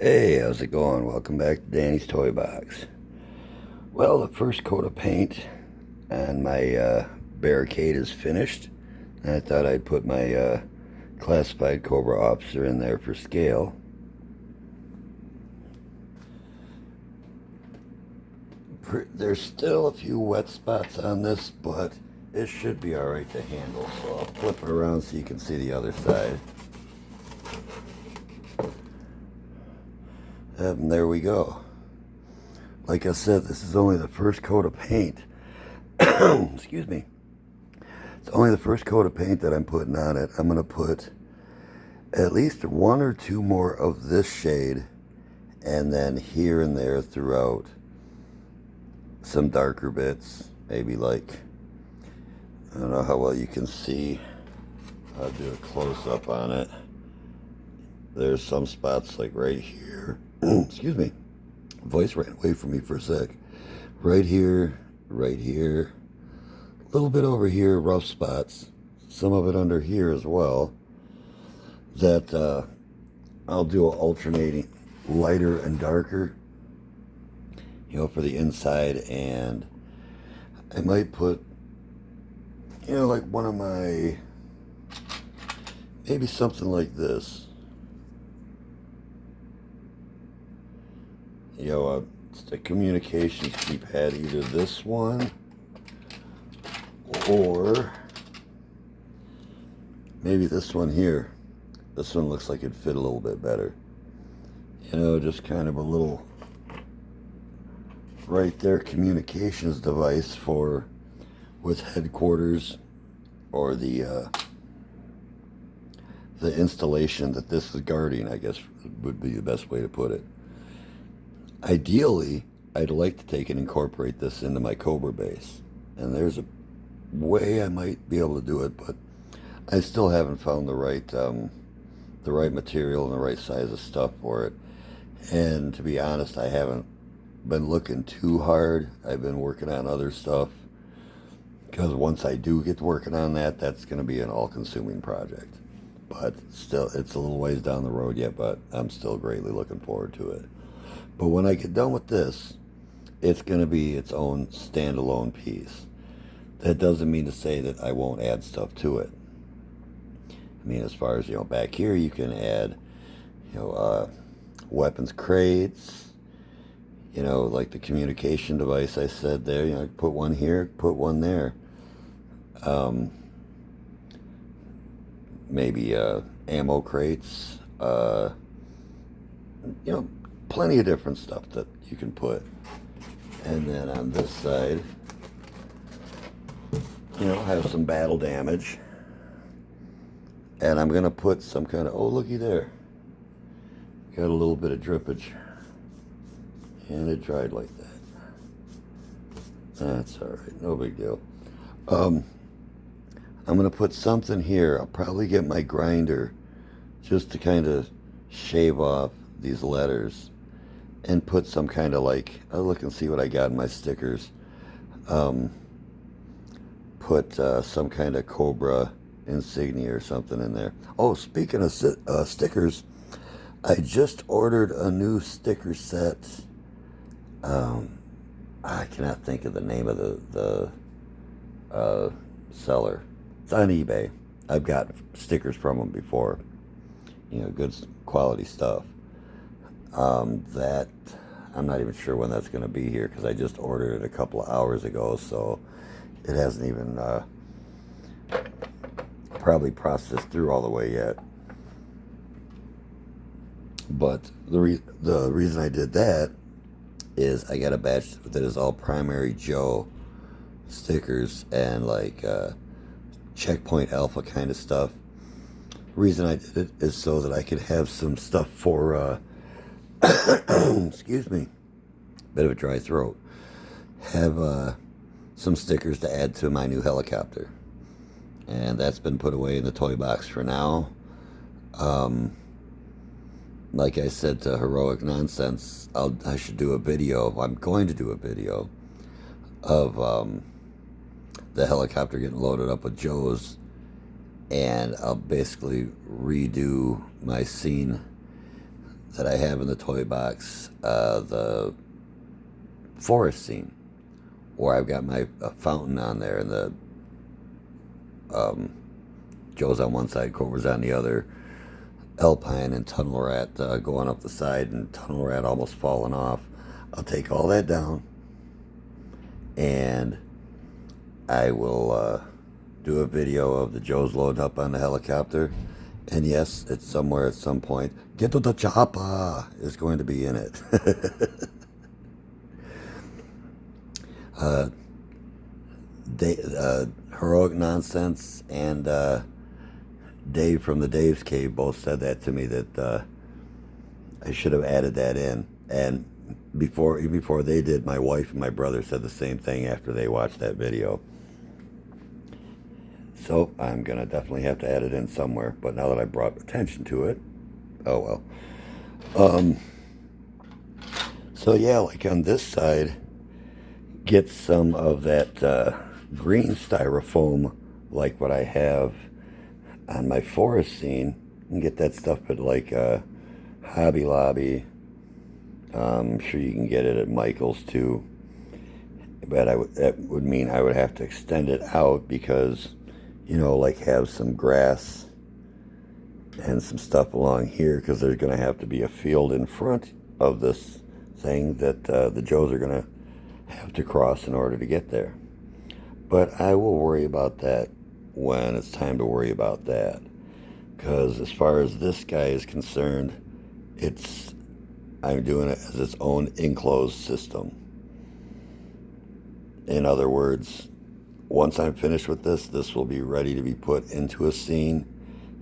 Hey, how's it going? Welcome back to Danny's Toy Box. Well, the first coat of paint on my barricade is finished. And I thought I'd put my classified Cobra officer in there for scale. There's still a few wet spots on this, but it should be alright to handle. So I'll flip it around so you can see the other side. And there we go. Like I said, this is only the first coat of paint. Excuse me. It's only the first coat of paint that I'm putting on it. I'm going to put at least one or two more of this shade, and then here and there throughout some darker bits. Maybe like, I don't know how well you can see. I'll do a close-up on it. There's some spots like right here. Excuse me. Voice ran away from me for a sec. Right here, a little bit over here, rough spots. Some of it under here as well. That I'll do a alternating lighter and darker, for the inside. And I might put, like one of my, maybe something like this. The communications keypad, either this one or maybe this one here. This one looks like it'd fit a little bit better. Just kind of a little right there communications device with headquarters, or the installation that this is guarding, I guess would be the best way to put it. Ideally, I'd like to take and incorporate this into my Cobra base. And there's a way I might be able to do it, but I still haven't found the right material and the right size of stuff for it. And to be honest, I haven't been looking too hard. I've been working on other stuff, because once I do get working on that, that's going to be an all-consuming project. But still, it's a little ways down the road yet, but I'm still greatly looking forward to it. But when I get done with this, it's going to be its own standalone piece. That doesn't mean to say that I won't add stuff to it. I mean, as far as, back here, you can add, weapons crates, like the communication device I said there. Put one here, put one there. Maybe ammo crates, plenty of different stuff that you can put. And then on this side, have some battle damage. And I'm going to put some kind of, oh, looky there. Got a little bit of drippage. And it dried like that. That's all right. No big deal. I'm going to put something here. I'll probably get my grinder just to kind of shave off these letters and put some kind of I'll look and see what I got in my stickers. Put some kind of Cobra insignia or something in there. Oh, speaking of stickers, I just ordered a new sticker set. I cannot think of the name of the seller. It's on eBay. I've got stickers from them before. Good quality stuff. That I'm not even sure when that's going to be here, because I just ordered it a couple of hours ago, so it hasn't even probably processed through all the way yet. But the reason I did that is I got a batch that is all Primary Joe stickers and Checkpoint Alpha kind of stuff. The reason I did it is so that I could have some stuff for excuse me, bit of a dry throat. Have some stickers to add to my new helicopter. And that's been put away in the toy box for now. Like I said to Heroic Nonsense, I should do a video. I'm going to do a video of the helicopter getting loaded up with Joes, and I'll basically redo my scene that I have in the toy box, the forest scene, where I've got my fountain on there, and the Joe's on one side, Cobra's on the other, Alpine and Tunnel Rat going up the side, and Tunnel Rat almost falling off. I'll take all that down, and I will do a video of the Joes loading up on the helicopter. And yes, it's somewhere at some point. Get to the chopper is going to be in it. Heroic Nonsense and Dave from the Dave's Cave both said that to me, that I should have added that in. And even before they did, my wife and my brother said the same thing after they watched that video. So I'm going to definitely have to add it in somewhere. But now that I brought attention to it, oh well. So yeah, like on this side, get some of that green styrofoam like what I have on my forest scene, and get that stuff at like Hobby Lobby. I'm sure you can get it at Michael's too. But that would mean I would have to extend it out, because, you know, like have some grass and some stuff along here, because there's going to have to be a field in front of this thing that the Joes are going to have to cross in order to get there. But I will worry about that when it's time to worry about that, because as far as this guy is concerned, I'm doing it as its own enclosed system. In other words, once I'm finished with this will be ready to be put into a scene,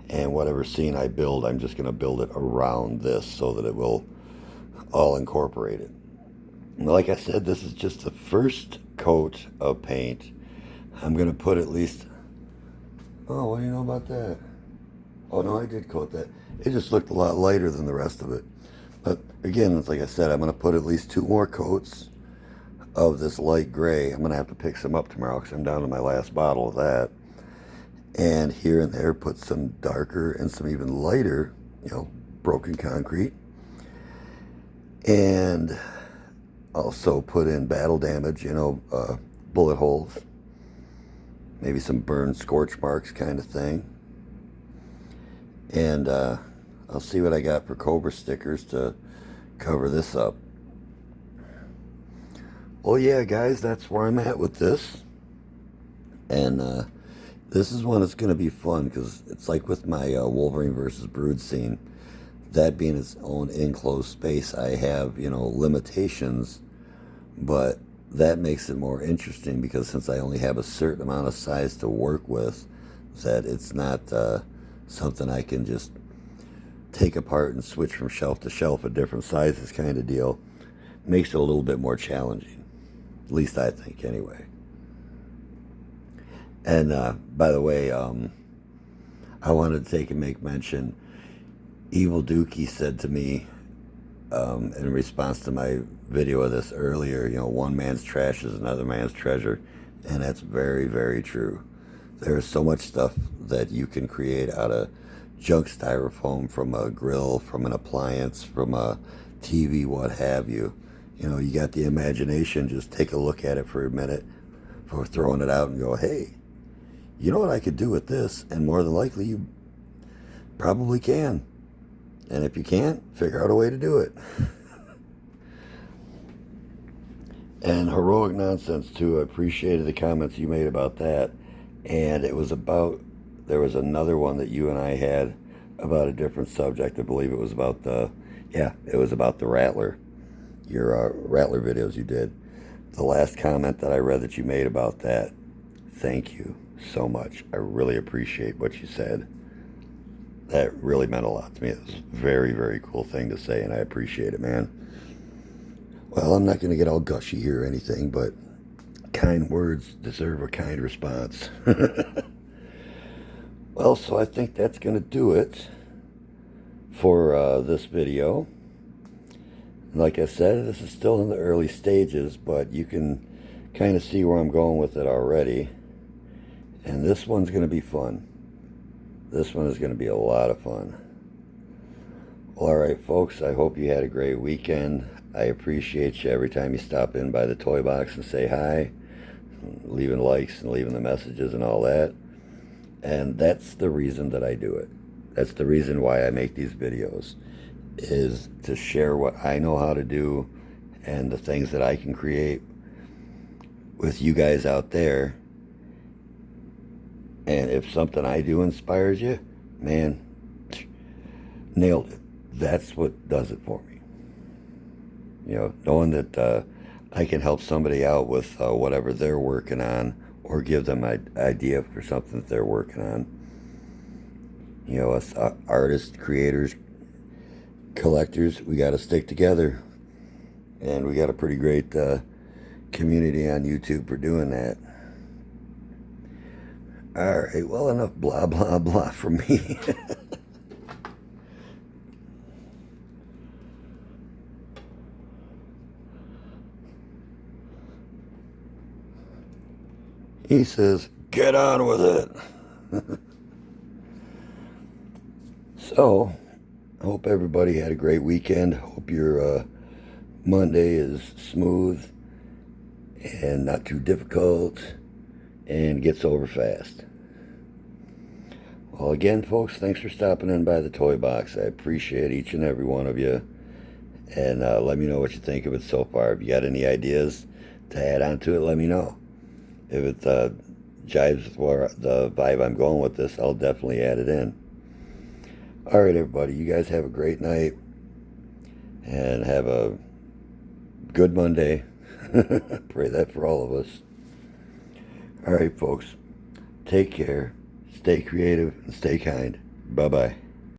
and whatever scene I build, I'm just going to build it around this so that it will all incorporate it. And like I said, this is just the first coat of paint. I'm going to put at least... Oh, what do you know about that? Oh, no, I did coat that. It just looked a lot lighter than the rest of it. But again, it's like I said, I'm going to put at least 2 more coats of this light gray. I'm going to have to pick some up tomorrow because I'm down to my last bottle of that. And here and there, put some darker and some even lighter, broken concrete. And also put in battle damage, bullet holes. Maybe some burned scorch marks kind of thing. And I'll see what I got for Cobra stickers to cover this up. Well, yeah, guys, that's where I'm at with this. And this is one that's going to be fun, because it's like with my Wolverine versus Brood scene. That being its own enclosed space, I have, limitations. But that makes it more interesting, because since I only have a certain amount of size to work with, that it's not something I can just take apart and switch from shelf to shelf at different sizes kind of deal. Makes it a little bit more challenging. At least I think, anyway. And by the way, I wanted to take and make mention. Evil Dookie said to me, in response to my video of this earlier, one man's trash is another man's treasure. And that's very, very true. There is so much stuff that you can create out of junk styrofoam, from a grill, from an appliance, from a TV, what have you. You got the imagination, just take a look at it for a minute before throwing it out and go, hey, you know what I could do with this? And more than likely, you probably can. And if you can't, figure out a way to do it. And Heroic Nonsense, too. I appreciated the comments you made about that. And there was another one that you and I had about a different subject. I believe it was about the Rattler. Your Rattler videos you did. The last comment that I read that you made about that, thank you so much. I really appreciate what you said. That really meant a lot to me. It was a very, very cool thing to say, and I appreciate it, man. Well, I'm not going to get all gushy here or anything, but kind words deserve a kind response. Well, so I think that's going to do it for this video. Like I said, this is still in the early stages, but you can kind of see where I'm going with it already. And this one's going to be fun. This one is going to be a lot of fun. Well, all right, folks, I hope you had a great weekend. I appreciate you every time you stop in by the toy box and say hi, leaving likes and leaving the messages and all that. And that's the reason that I do it. That's the reason why I make these videos, is to share what I know how to do and the things that I can create with you guys out there. And if something I do inspires you, man, nailed it. That's what does it for me. Knowing that I can help somebody out with whatever they're working on, or give them an idea for something that they're working on. Us artists, creators, collectors, we got to stick together. And we got a pretty great community on YouTube for doing that. All right, well, enough blah, blah, blah from me. He says, get on with it. So, I hope everybody had a great weekend. Hope your Monday is smooth and not too difficult and gets over fast. Well, again, folks, thanks for stopping in by the toy box. I appreciate each and every one of you. And let me know what you think of it so far. If you got any ideas to add on to it, let me know. If it jives with where the vibe I'm going with this, I'll definitely add it in. All right, everybody, you guys have a great night and have a good Monday. Pray that for all of us. All right, folks, take care, stay creative, and stay kind. Bye-bye.